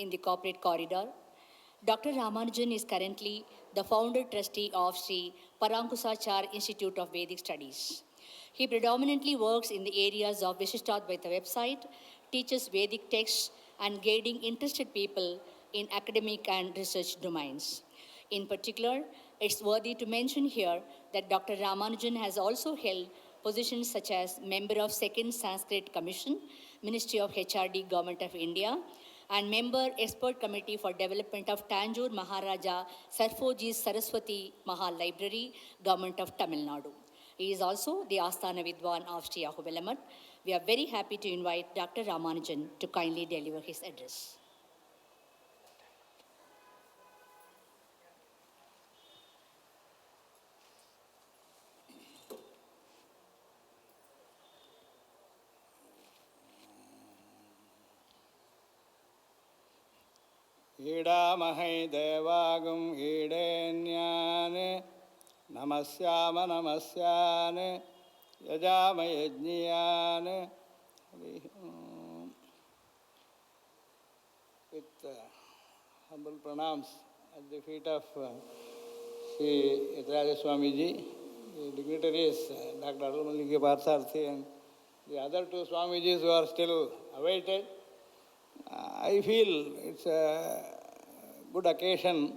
in the corporate corridor. Dr. Ramanujan is currently the founder trustee of Sri Parankusachar Institute of Vedic Studies. He predominantly works in the areas of Vishishtadvaita website, teaches Vedic texts, and guiding interested people in academic and research domains. In particular, it's worthy to mention here that Dr. Ramanujan has also held positions such as member of Second Sanskrit Commission, Ministry of HRD, Government of India, and member expert committee for development of Tanjore Maharaja Sarfoji Saraswati Mahal Library, Government of Tamil Nadu. He is also the Asthana Vidwan of Sri Ahuvelamat. We are very happy to invite Dr. Ramanujan to kindly deliver his address. Idamahai devagum idenyane namasyama namasyane yajama yajniyane. With humble pranams at the feet of Sri Ramanujachar Swami ji, the dignitaries, Dr. Ramanujachar Parsarthi and the other two Swamijis who are still awaited. I feel it's a good occasion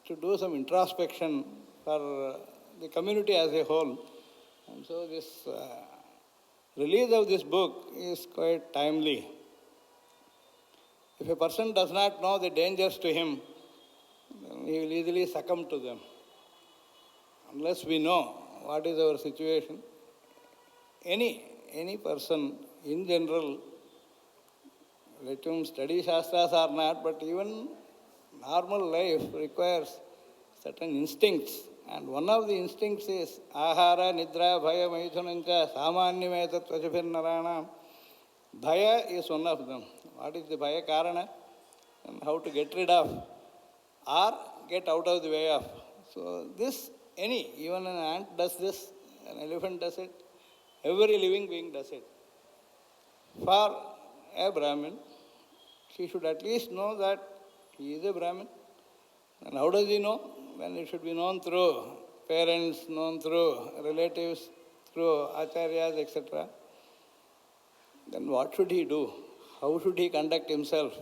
to do some introspection for the community as a whole. And so this release of this book is quite timely. If a person does not know the dangers to him, then he will easily succumb to them. Unless we know what is our situation, any person in general, let him study Shastras or not, but even normal life requires certain instincts. And one of the instincts is Ahara, Nidra, Bhaya, Maithunancha, Samanyametat, Vachapir Narana. Bhaya is one of them. What is the Bhaya Karana? And how to get rid of or get out of the way of. So this, even an ant does this, an elephant does it, every living being does it. For a Brahmin, he should at least know that he is a Brahmin. And how does he know? When it should be known through parents, known through relatives, through acharyas, etc. Then what should he do? How should he conduct himself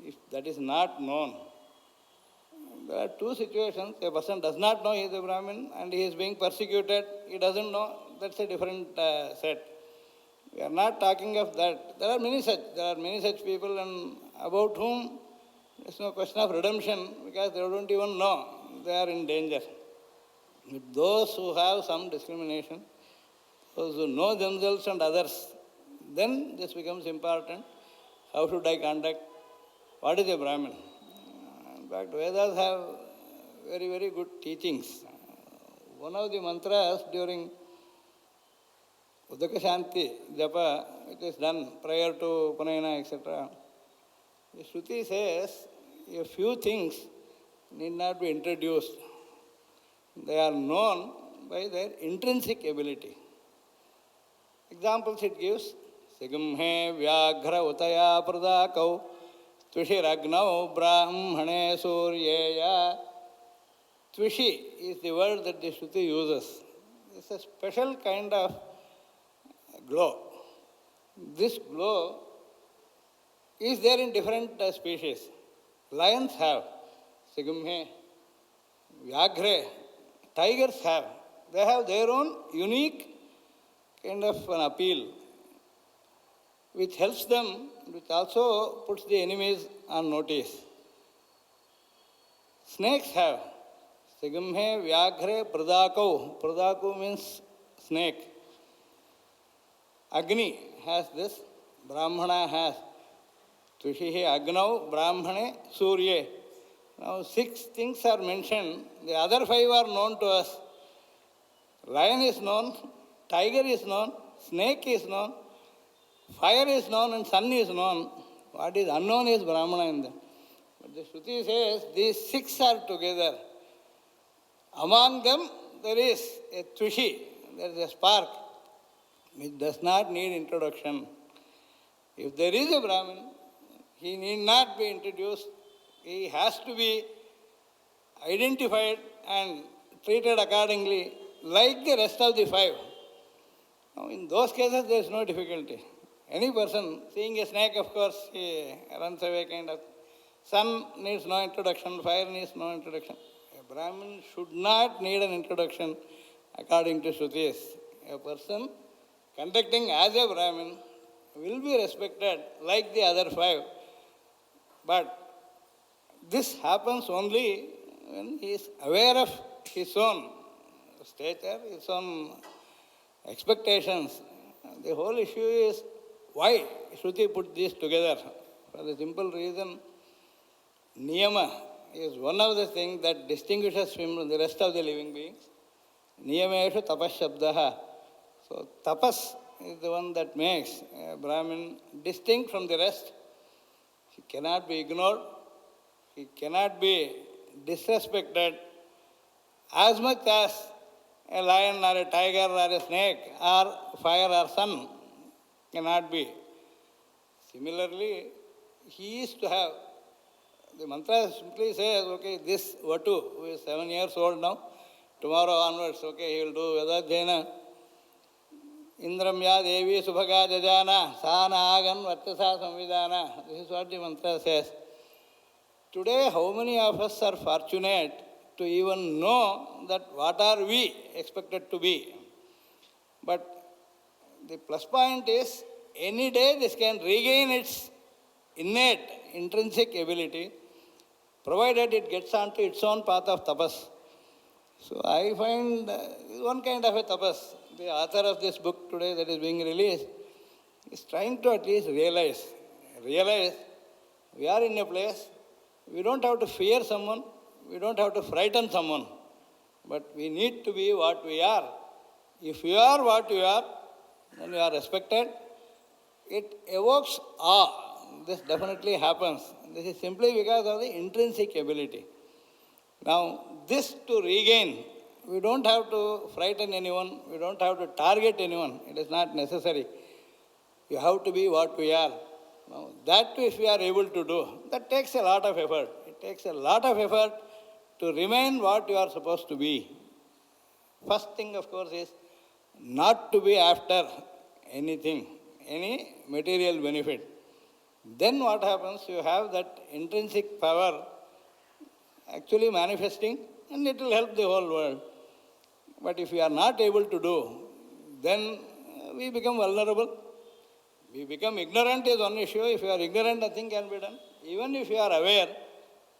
if that is not known? There are two situations. A person does not know he is a Brahmin and he is being persecuted. He doesn't know. That's a different set. We are not talking of that. There are many such people, and about whom there is no question of redemption because they don't even know they are in danger. With those who have some discrimination, those who know themselves and others, then this becomes important. How should I conduct? What is a Brahmin? In fact, Vedas have very, very good teachings. One of the mantras during Udaka Shanti, Japa, which is done prior to Upanayana, etc. The Shruti says a few things need not be introduced. They are known by their intrinsic ability. Examples it gives. Sigamhe vyaghra utaya pradakau tvishiragnau brahmane suryeya. Tvishi is the word that the Shruti uses. It's a special kind of glow. This glow is there in different species. Lions have, Sigamhe, Vyagre, tigers have. They have their own unique kind of an appeal, which helps them, which also puts the enemies on notice. Snakes have, Sigamhe, Vyagre, Pradakau. Pradakau means snake. Agni has this, Brahmana has. Tvishihi Agnau, Brahmane, Surye. Now 6 things are mentioned. The other 5 are known to us. Lion is known, tiger is known, snake is known, fire is known, and sun is known. What is unknown is Brahmana in them. But the Shruti says these 6 are together. Among them there is a Tvishi, there is a spark, which does not need introduction. If there is a Brahmin, He need not be introduced. He has to be identified and treated accordingly like the rest of the five. Now, in those cases, there is no difficulty. Any person seeing a snake, of course, he runs away kind of. Sun needs no introduction, fire needs no introduction. A Brahmin should not need an introduction according to Shrutis. A person conducting as a Brahmin will be respected like the other five. But this happens only when he is aware of his own stature, his own expectations. The whole issue is why Shruti put these together. For the simple reason, niyama is one of the things that distinguishes him from the rest of the living beings. Niyameshu tapas shabdaha. So tapas is the one that makes a Brahmin distinct from the rest. He cannot be ignored. He cannot be disrespected as much as a lion or a tiger or a snake or fire or sun cannot be. Similarly, he is to have, the mantra simply says, okay, this Vatu, who is 7 years old now, tomorrow onwards, okay, he will do Vedadhyayana. Indramya Devi Subhaga Jajana, Sana Agan Vartasa Samvidana. This is what the mantra says. Today, how many of us are fortunate to even know that what are we expected to be? But the plus point is, any day this can regain its innate, intrinsic ability, provided it gets onto its own path of tapas. So I find one kind of a tapas. The author of this book today that is being released is trying to at least realize we are in a place, we don't have to fear someone, we don't have to frighten someone, but we need to be what we are. If you are what you are, then you are respected. It evokes awe. This definitely happens. This is simply because of the intrinsic ability. Now, this to regain, we don't have to frighten anyone, we don't have to target anyone. It is not necessary. You have to be what we are. Now, that if we are able to do, that takes a lot of effort. It takes a lot of effort to remain what you are supposed to be. First thing, of course, is not to be after anything, any material benefit. Then what happens? You have that intrinsic power actually manifesting, and it will help the whole world. But if we are not able to do, then we become vulnerable. We become ignorant is one issue. If you are ignorant, nothing can be done. Even if you are aware,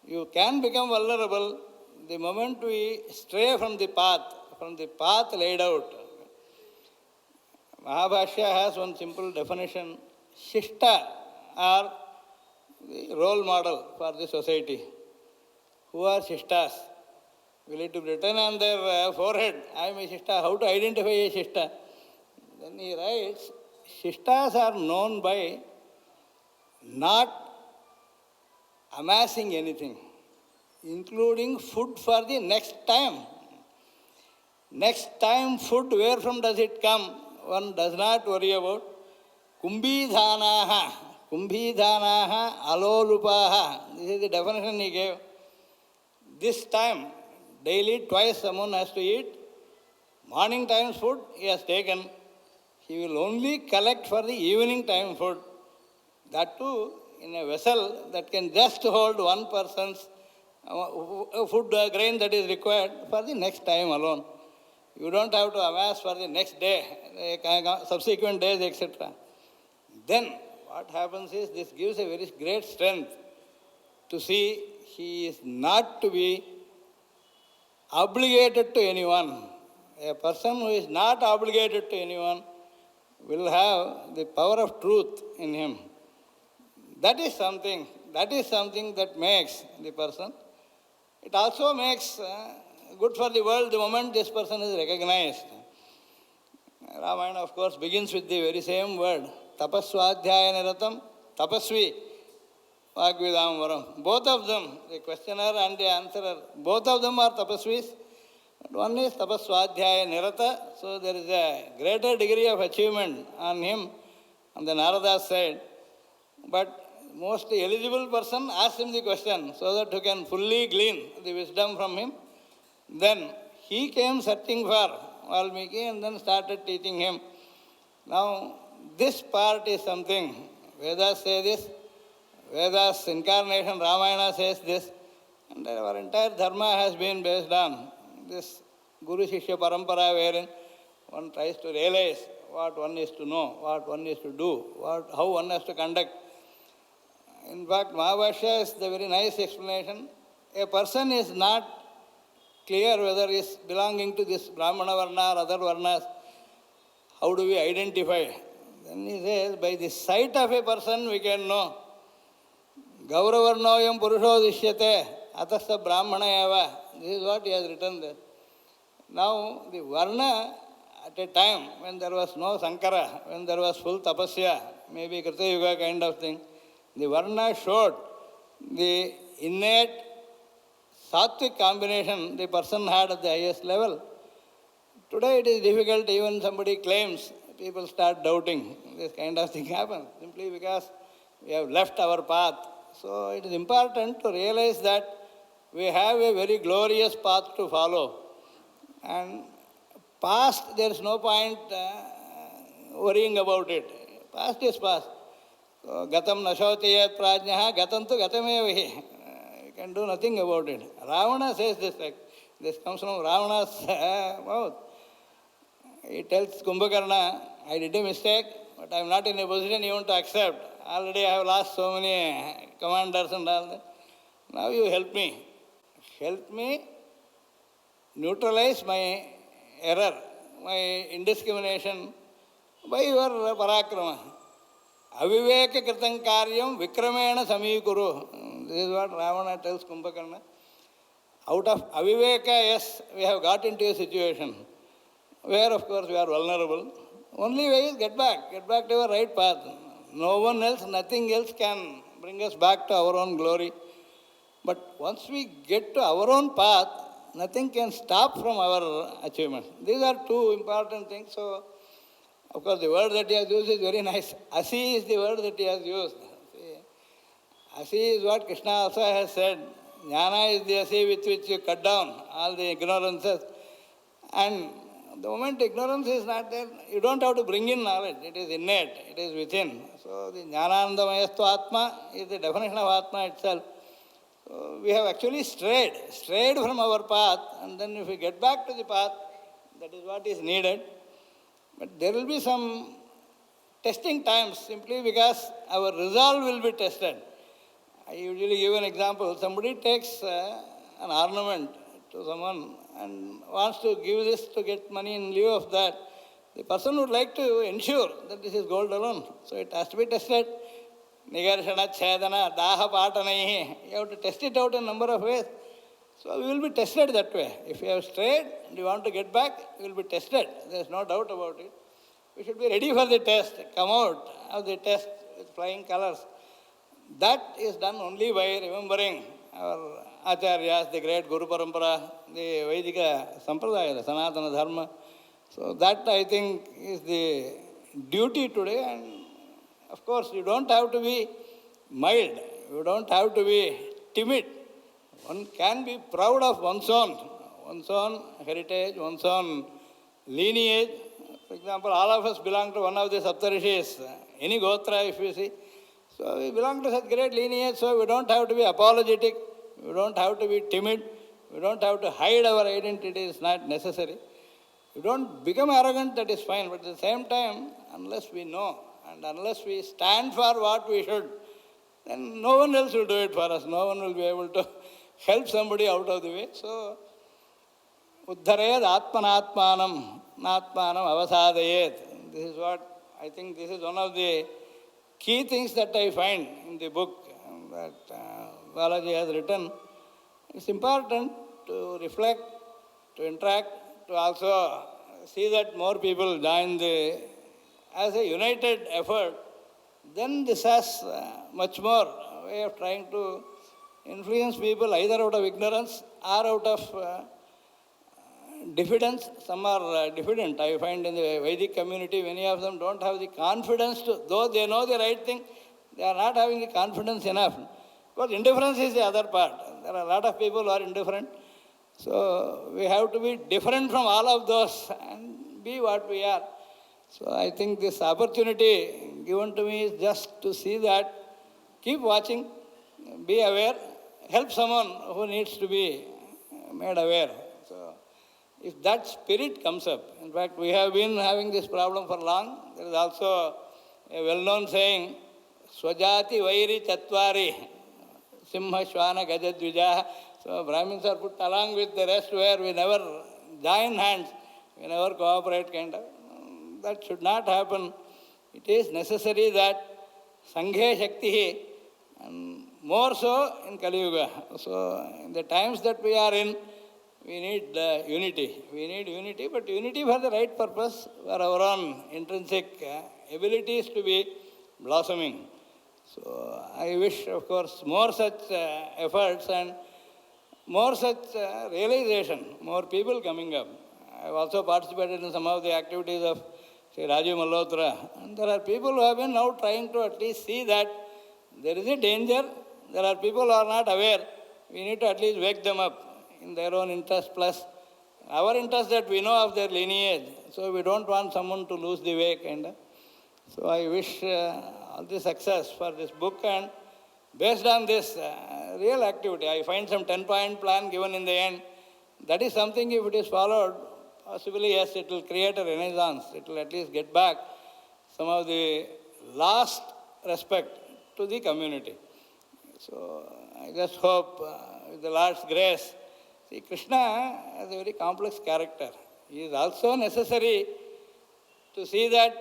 you can become vulnerable the moment we stray from the path laid out. Mahabhashya has one simple definition. Shishta are the role model for the society. Who are Shishtas? Will it be written on their forehead? I am a Shishta. How to identify a Shishta? Then he writes, Shishtas are known by not amassing anything, including food for the next time. Next time food, where from does it come? One does not worry about. Kumbhidhanaha alolupaha. This is the definition he gave. This time, daily, twice someone has to eat. Morning time's food he has taken. He will only collect for the evening time food. That too in a vessel that can just hold one person's food grain that is required for the next time alone. You don't have to amass for the next day, subsequent days, etc. Then what happens is this gives a very great strength to see he is not to be obligated to anyone. A person who is not obligated to anyone will have the power of truth in him. That is something that makes the person. It also makes good for the world the moment this person is recognized. Ramayana, of course, begins with the very same word. Tapaswadhyaya niratam, tapasvi, vagvidam varam. Both of them, the questioner and the answerer, both of them are tapasvis. But one is tapaswadhyaya nirata, so there is a greater degree of achievement on him, on the Narada's side. But most eligible person asks him the question so that he can fully glean the wisdom from him. Then he came searching for Valmiki and then started teaching him. Now, this part is something, Vedas say this, Vedas incarnation, Ramayana says this, and our entire dharma has been based on this Guru Shishya Parampara, wherein one tries to realize what one is to know, what one is to do, how one has to conduct. In fact, Mahabhashya is the very nice explanation. A person is not clear whether he is belonging to this Brahmana Varna or other Varnas. How do we identify? Then he says, by the sight of a person we can know. Gauravarnoyam Purusho Dishyate Atasta Brahmana Eva. This is what he has written there. Now, the Varna, at a time when there was no Sankara, when there was full tapasya, maybe Krita Yuga kind of thing, the Varna showed the innate sattvic combination the person had at the highest level. Today it is difficult, even somebody claims, people start doubting. This kind of thing happens simply because we have left our path. So it is important to realize that we have a very glorious path to follow. And past, there is no point worrying about it. Past is past. So, gatam nashoti yat prajnaha, gatam tu gatamevahi. You can do nothing about it. Ravana says this. This comes from Ravana's mouth. He tells Kumbhakarna, I did a mistake, but I am not in a position even to accept. Already I have lost so many commanders and all that. Now you help me. Help me neutralize my error, my indiscrimination by your parakrama. Aviveka kritam karyam vikramena samikuru. This is what Ravana tells Kumbhakarna. Out of aviveka, yes, we have got into a situation where, of course, we are vulnerable. Only way is get back to our right path. No one else, nothing else can bring us back to our own glory. But once we get to our own path, nothing can stop from our achievement. These are two important things. So, of course, the word that he has used is very nice. Asi is the word that he has used. Asi is what Krishna also has said. Jnana is the asi with which you cut down all the ignorances. And the moment ignorance is not there, you don't have to bring in knowledge. It is innate. It is within. So the Jnanandamayastu Atma is the definition of Atma itself. So we have actually strayed from our path, and then if we get back to the path, that is what is needed. But there will be some testing times simply because our resolve will be tested. I usually give an example. Somebody takes an ornament to someone and wants to give this to get money in lieu of that. The person would like to ensure that this is gold alone. So it has to be tested. Nigarshana, Chedana, Daha Patanaihi. You have to test it out in a number of ways. So we will be tested that way. If you have strayed and you want to get back, you will be tested. There is no doubt about it. We should be ready for the test, come out of the test with flying colors. That is done only by remembering our Acharyas, the great Guru Parampara, the Vedika Sampradaya, the Sanatana Dharma. So that, I think, is the duty today. And of course, you don't have to be mild. You don't have to be timid. One can be proud of one's own heritage, one's own lineage. For example, all of us belong to one of the Saptarishis, any Gotra if you see. So we belong to such great lineage, so we don't have to be apologetic. We don't have to be timid. We don't have to hide our identity. It's not necessary. We don't become arrogant, that is fine. But at the same time, unless we know and unless we stand for what we should, then no one else will do it for us. No one will be able to help somebody out of the way. So, Uddharayad Atmanatmanam, Natmanam Avasadayet. This is what, I think this is one of the key things that I find in the book that Balaji has written. It's important to reflect, to interact, to also see that more people join as a united effort. Then this has much more way of trying to influence people either out of ignorance or out of diffidence. Some are diffident. I find in the Vedic community, many of them don't have the confidence to, though they know the right thing, They are not having the confidence enough. Because indifference is the other part. There are a lot of people who are indifferent. So we have to be different from all of those and be what we are. So I think this opportunity given to me is just to see that, keep watching, be aware, help someone who needs to be made aware. So if that spirit comes up, in fact, we have been having this problem for long. There is also a well-known saying, Swajati Vairi Chatvari, Simha Shwana Gajadvija. So Brahmins are put along with the rest where we never join hands, we never cooperate kind of. That should not happen. It is necessary that Sanghe Shakti, and more so in Kali Yuga. So in the times that we are in, we need unity. We need unity, but unity for the right purpose, for our own intrinsic abilities to be blossoming. So I wish, of course, more such efforts and more such realization, more people coming up. I have also participated in some of the activities of Sri Rajiv Malhotra. And there are people who have been now trying to at least see that there is a danger. There are people who are not aware. We need to at least wake them up in their own interest, plus our interest that we know of their lineage. So we don't want someone to lose the way, kind of. So I wish all the success for this book, and based on this real activity, I find some 10-point plan given in the end. That is something, if it is followed, possibly, yes, it will create a renaissance. It will at least get back some of the lost respect to the community. So I just hope, with the Lord's grace, see, Krishna is a very complex character. He is also necessary to see that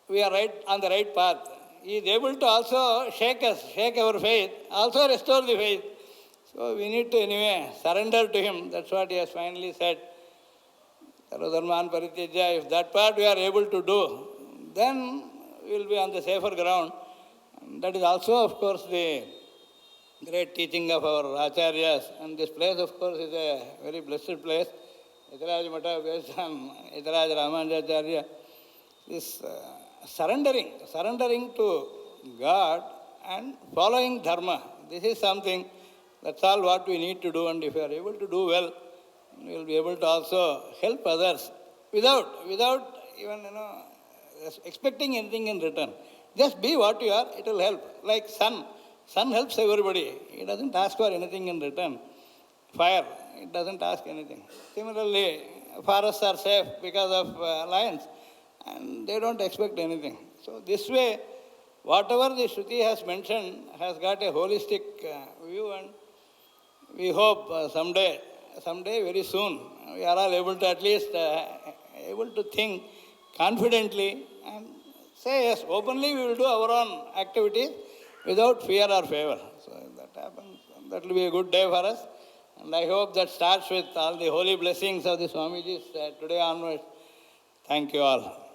we are right on the right path. He is able to also shake us, shake our faith, also restore the faith. So we need to anyway surrender to him. That's what he has finally said. Sarvadharman Parityaja. If that part we are able to do, then we will be on the safer ground. And that is also, of course, the great teaching of our Acharyas. And this place, of course, is a very blessed place. Itaraj Mata based on Itaraj Ramanujacharya. This surrendering to God and following Dharma. This is something, that's all what we need to do. And if we are able to do well, we will be able to also help others without even, expecting anything in return. Just be what you are, it will help. Like sun. Sun helps everybody. It doesn't ask for anything in return. Fire, it doesn't ask anything. Similarly, forests are safe because of lions, and they don't expect anything. So this way, whatever the Shruti has mentioned has got a holistic view, and we hope someday, very soon, we are all able to at least able to think confidently and say yes, openly we will do our own activities without fear or favor. So if that happens, that will be a good day for us. And I hope that starts with all the holy blessings of the Swamijis today onwards. Thank you all.